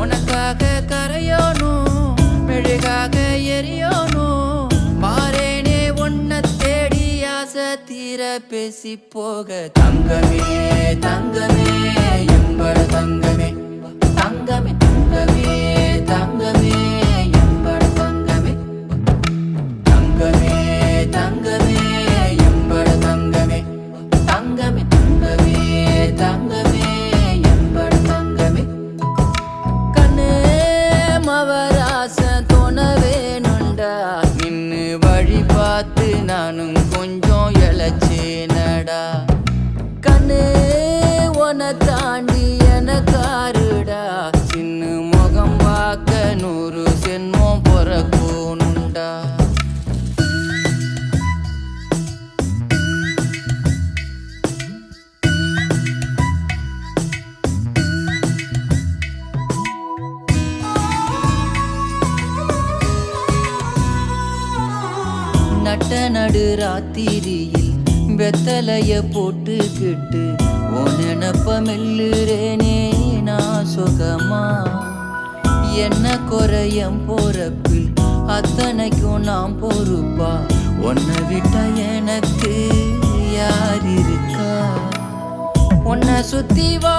உனக்காக கரையோனும் மெழுகாக எரியோனும் மாறேனே உன்னை தேடி ஆசை தீர பேசி போக தங்கமே தங்கமே எம்பட தங்கமே தங்கமே தங்கமே தங்கமே எம்பட தங்கமே தங்கமே தங்கமே எம்பட தங்கமே தங்கமே தங்கமே தங்கமே எம்பட தங்கமே கண்ணே மவராச தோணவேனுண்டா நின்னு வழி பார்த்து நானும் கொஞ்சம் இழைச்சேனடா கண்ணே உன தாண்டி எனக்காருடா சின்ன முகம் பார்க்க 100 சென்மம் பொறக்கோனுண்டா நட்ட நடு ராத்திரியில் வெத்தலைய போட்டுக்கிட்டு உன் நினப்ப மெல்லுறேனே நான் சுகமா என்ன குறையம் போறப்பில் அத்தனைக்கும் நான் பொறுப்பா உன்னை விட்டா எனக்கு யார் இருக்கா உன்னை சுத்தி வா